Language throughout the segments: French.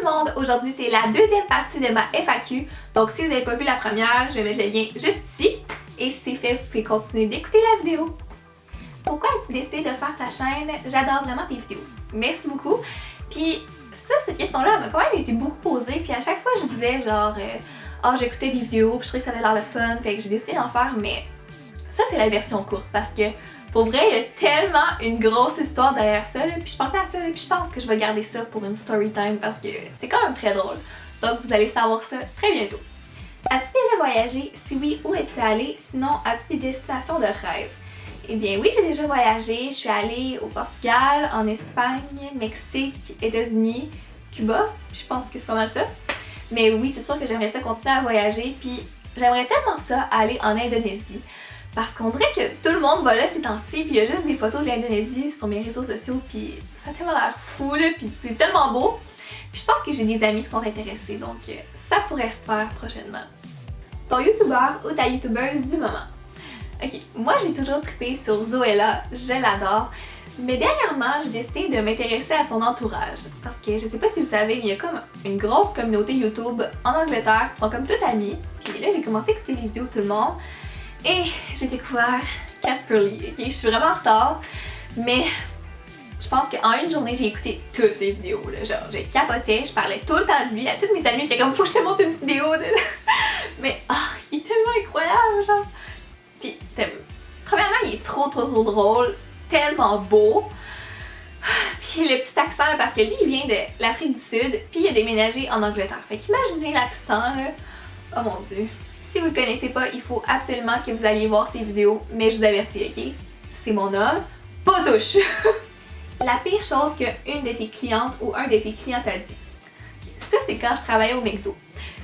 le monde! Aujourd'hui, c'est la deuxième partie de ma FAQ. Donc, si vous n'avez pas vu la première, je vais mettre le lien juste ici. Et si c'est fait, vous pouvez continuer d'écouter la vidéo. Pourquoi as-tu décidé de faire ta chaîne? J'adore vraiment tes vidéos. Merci beaucoup. Puis, cette question-là m'a quand même été beaucoup posée. Puis, à chaque fois, je disais genre, j'écoutais des vidéos, puis je trouvais que ça avait l'air le fun. Fait que j'ai décidé d'en faire, mais ça, c'est la version courte parce que pour vrai, il y a tellement une grosse histoire derrière ça, là. Puis je pensais à ça, là, puis je pense que je vais garder ça pour une story time parce que c'est quand même très drôle. Donc vous allez savoir ça très bientôt. As-tu déjà voyagé? Si oui, où es-tu allé? Sinon, as-tu des destinations de rêve? Eh bien oui, j'ai déjà voyagé. Je suis allée au Portugal, en Espagne, Mexique, États-Unis, Cuba. Je pense que c'est pas mal ça. Mais oui, c'est sûr que j'aimerais ça continuer à voyager. Puis j'aimerais tellement ça aller en Indonésie. Parce qu'on dirait que tout le monde va là ces temps-ci, puis il y a juste des photos de l'Indonésie sur mes réseaux sociaux, puis ça a tellement l'air fou, là, puis c'est tellement beau. Puis je pense que j'ai des amis qui sont intéressés, donc ça pourrait se faire prochainement. Ton youtubeur ou ta youtubeuse du moment? Ok, moi j'ai toujours trippé sur Zoella, je l'adore. Mais dernièrement, j'ai décidé de m'intéresser à son entourage. Parce que je sais pas si vous savez, mais il y a comme une grosse communauté YouTube en Angleterre, qui sont comme toutes amies. Puis là, j'ai commencé à écouter les vidéos de tout le monde. Et j'ai découvert Casperly, ok? Je suis vraiment en retard, mais je pense qu'en une journée, j'ai écouté toutes ses vidéos, là. Genre, j'ai capoté, je parlais tout le temps de lui à toutes mes amies, j'étais comme, faut que je te montre une vidéo de... Mais, il est tellement incroyable, genre! Puis, premièrement, il est trop drôle, tellement beau. Puis le petit accent, là, parce que lui, il vient de l'Afrique du Sud, puis il a déménagé en Angleterre. Fait qu'imaginez l'accent, là. Oh mon Dieu! Si vous le connaissez pas, il faut absolument que vous alliez voir ses vidéos, mais je vous avertis, ok? C'est mon homme, pas touche! La pire chose qu'une de tes clientes ou un de tes clients t'a dit. Ça, c'est quand je travaillais au McDo.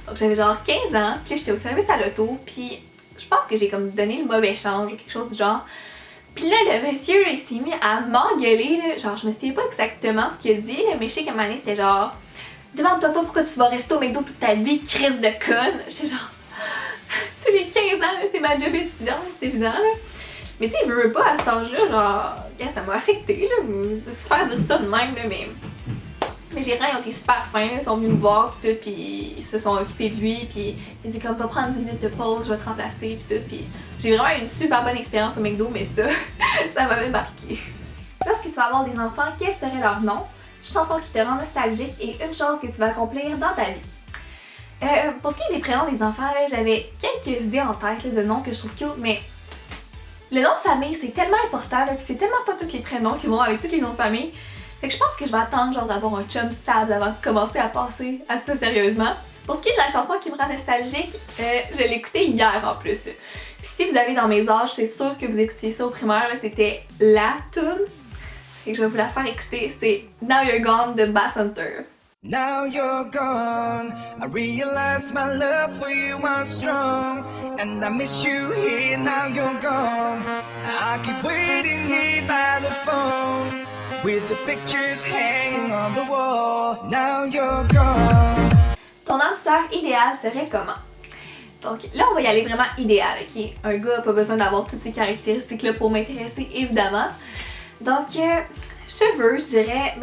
Donc j'avais genre 15 ans, puis j'étais au service à l'auto, puis je pense que j'ai comme donné le mauvais change ou quelque chose du genre. Puis là, le monsieur, là, il s'est mis à m'engueuler, là. Genre, je me souviens pas exactement ce qu'il a dit, là, mais je sais qu'à un moment donné, c'était genre, demande-toi pas pourquoi tu vas rester au McDo toute ta vie, crise de conne. J'étais genre, tu sais, j'ai 15 ans, là, c'est ma job étudiante, c'est évident, là. Mais tu sais, il veut pas à cet âge-là, genre, ça m'a affecté, là, de se faire dire ça de même, là, mais mes gérants, ils ont été super fins, là, ils sont venus me voir, pis tout, pis ils se sont occupés de lui, pis il dit comme, va prendre 10 minutes de pause, je vais te remplacer, pis tout, pis j'ai vraiment eu une super bonne expérience au McDo, mais ça, ça m'avait marqué. Lorsque tu vas avoir des enfants, quel serait leur nom, chanson qui te rend nostalgique et une chose que tu vas accomplir dans ta vie? Pour ce qui est des prénoms des enfants, j'avais quelques idées en tête là, de noms que je trouve cute, mais le nom de famille c'est tellement important, puis c'est tellement pas tous les prénoms qui vont avec tous les noms de famille. Fait que je pense que je vais attendre genre d'avoir un chum stable avant de commencer à passer à ça sérieusement. Pour ce qui est de la chanson qui me rend nostalgique, je l'ai écoutée hier en plus. Puis si vous avez dans mes âges, c'est sûr que vous écoutiez ça au primaire, c'était la tune. Fait que je vais vous la faire écouter, c'est Now You're Gone de Bass Hunter. Now you're gone, I realize my love for you was strong, and I miss you here, now you're gone. I keep waiting here by the phone, with the pictures hanging on the wall. Now you're gone. Ton âme sœur idéale serait comment? Donc là, on va y aller vraiment idéal, ok? Un gars n'a pas besoin d'avoir toutes ces caractéristiques-là pour m'intéresser, évidemment. Donc, cheveux, je dirais,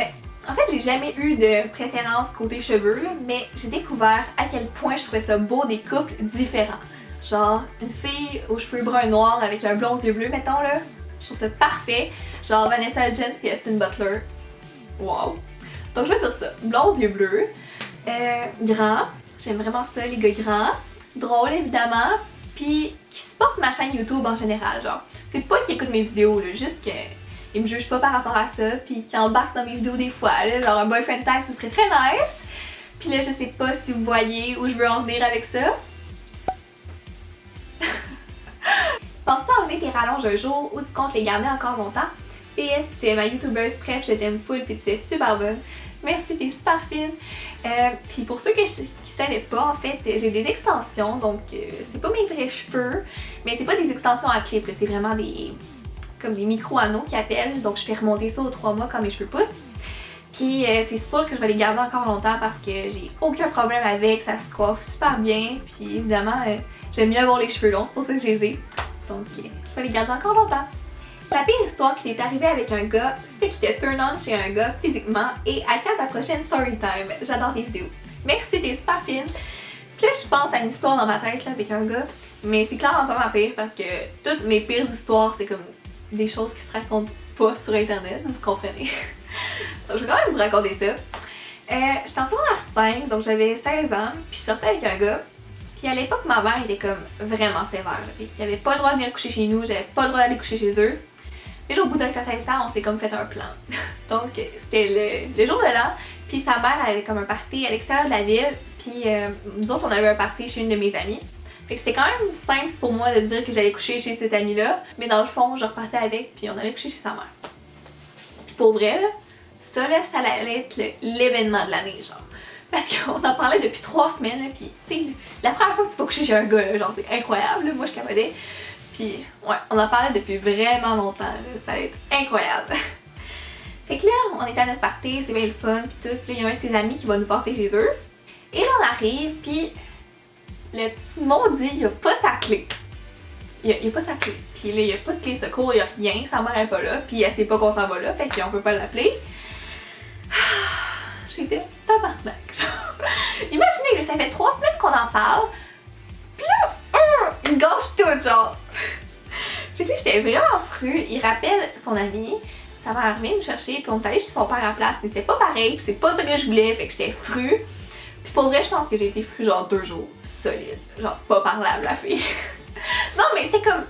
en fait, j'ai jamais eu de préférence côté cheveux, mais j'ai découvert à quel point je trouvais ça beau des couples différents. Genre, une fille aux cheveux bruns noirs avec un blond aux yeux bleus, mettons là, je trouve ça parfait. Genre Vanessa Hudgens puis Austin Butler. Wow! Donc je vais dire ça, blond aux yeux bleus, grand, j'aime vraiment ça, les gars grands, drôle évidemment, puis qui supportent ma chaîne YouTube en général, genre. C'est pas qu'ils écoutent mes vidéos, là, juste que ils me jugent pas par rapport à ça, puis qui embarquent dans mes vidéos des fois, là, genre un boyfriend tag, ça serait très nice. Puis là, je sais pas si vous voyez où je veux en venir avec ça. Penses-tu enlever tes rallonges un jour ou tu comptes les garder encore longtemps? PS, tu es ma youtubeuse préf, je t'aime full, puis tu es super bonne. Merci, t'es super fine. Puis pour ceux qui savaient pas, en fait, j'ai des extensions, donc c'est pas mes vrais cheveux, mais c'est pas des extensions à clip, c'est vraiment comme des micro-anneaux qui appellent, donc je fais remonter ça aux 3 mois quand mes cheveux poussent. Puis c'est sûr que je vais les garder encore longtemps parce que j'ai aucun problème avec, ça se coiffe super bien, puis évidemment j'aime mieux avoir les cheveux longs, c'est pour ça que je les ai. Donc je vais les garder encore longtemps. La pire histoire qui t'est arrivée avec un gars, c'est qu'il te turn on chez un gars physiquement et à quand ta prochaine story time. J'adore tes vidéos. Merci, t'es super fine. Puis là, je pense à une histoire dans ma tête là, avec un gars, mais c'est clairement pas ma pire parce que toutes mes pires histoires, c'est comme des choses qui se racontent pas sur internet, vous comprenez. Donc, je vais quand même vous raconter ça. J'étais en secondaire 5, donc j'avais 16 ans, puis je sortais avec un gars. Puis à l'époque, ma mère était comme vraiment sévère. Il n'y avait pas le droit de venir coucher chez nous, j'avais pas le droit d'aller coucher chez eux. Puis là, au bout d'un certain temps, on s'est comme fait un plan. Donc, c'était le jour de l'an, puis sa mère elle avait comme un party à l'extérieur de la ville, puis nous autres, on avait un party chez une de mes amies. Fait que c'était quand même simple pour moi de dire que j'allais coucher chez cette amie-là, mais dans le fond, je repartais avec, puis on allait coucher chez sa mère. Puis pour vrai, là, ça allait être l'événement de l'année, genre. Parce qu'on en parlait depuis 3 semaines, là, pis tu sais, la première fois que tu vas coucher chez un gars, là, genre c'est incroyable, là, moi je capotais. Pis ouais, on en parlait depuis vraiment longtemps, là, ça allait être incroyable. Fait que là, on était à notre party, c'est bien le fun pis tout, pis là il y a un de ses amis qui va nous porter chez eux. Et là on arrive, pis le petit maudit, il a pas sa clé. Il a pas sa clé. Pis là, il a pas de clé secours, il y a rien, sa mère est pas là, pis elle sait pas qu'on s'en va là, fait qu'on peut pas l'appeler. J'étais tabarnak, genre. Imaginez, là, ça fait 3 semaines qu'on en parle, pis là, il me gâche tout, genre. Fait que là, j'étais vraiment fru. Il rappelle son ami, sa mère revient me chercher, puis on est allé chez son père à la place, mais c'était pas pareil, pis c'est pas ça que je voulais, fait que j'étais fru. Puis pour vrai, je pense que j'ai été fru genre 2 jours, solide. Genre, pas parlable, la fille. Non, mais c'était comme.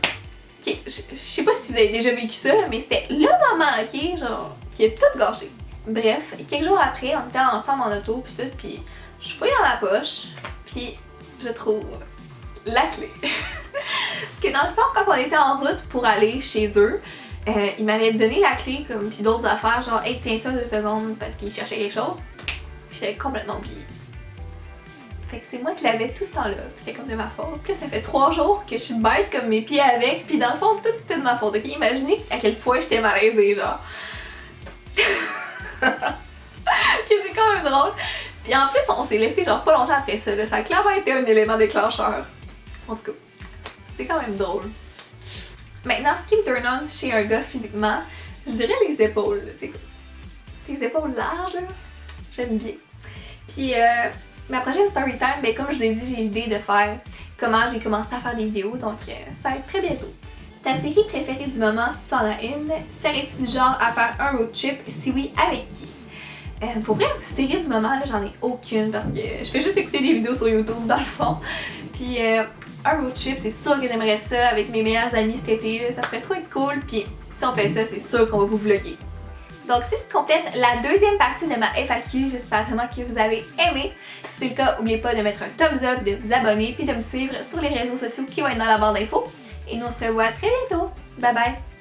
Ok, je sais pas si vous avez déjà vécu ça, là, mais c'était le moment, ok, genre, qui a tout gâché. Bref, quelques jours après, on était ensemble en auto pis tout, pis je fouille dans ma poche, pis je trouve la clé. Parce que dans le fond, quand on était en route pour aller chez eux, ils m'avaient donné la clé comme pis d'autres affaires, genre hey tiens ça 2 secondes parce qu'ils cherchaient quelque chose, pis j'avais complètement oublié. Fait que c'est moi qui l'avais tout ce temps-là, c'était comme de ma faute. Puis là, ça fait 3 jours que je suis bête comme mes pieds avec, pis dans le fond, tout était de ma faute. Ok, imaginez à quel point j'étais malaisée, genre. Que c'est quand même drôle. Puis en plus, on s'est laissé genre pas longtemps après ça. Là. Ça a clairement été un élément déclencheur. En tout cas, c'est quand même drôle. Maintenant, ce qui me turn on chez un gars physiquement, je dirais les épaules. Tu sais, les épaules larges, là, j'aime bien. Puis ma prochaine story time, ben, comme je vous ai dit, j'ai l'idée de faire comment j'ai commencé à faire des vidéos. Donc ça va être très bientôt. Ta série préférée du moment, si tu en as une, serais-tu du genre à faire un road trip? Si oui, avec qui? Pour vrai, série du moment, là, j'en ai aucune parce que je fais juste écouter des vidéos sur YouTube dans le fond. Puis un road trip, c'est sûr que j'aimerais ça avec mes meilleurs amis cet été, là, ça ferait trop être cool. Puis si on fait ça, c'est sûr qu'on va vous vlogger. Donc c'est ce qui complète la deuxième partie de ma FAQ. J'espère vraiment que vous avez aimé. Si c'est le cas, n'oubliez pas de mettre un thumbs up, de vous abonner puis de me suivre sur les réseaux sociaux qui vont être dans la barre d'infos. Et nous on se revoit très bientôt. Bye bye!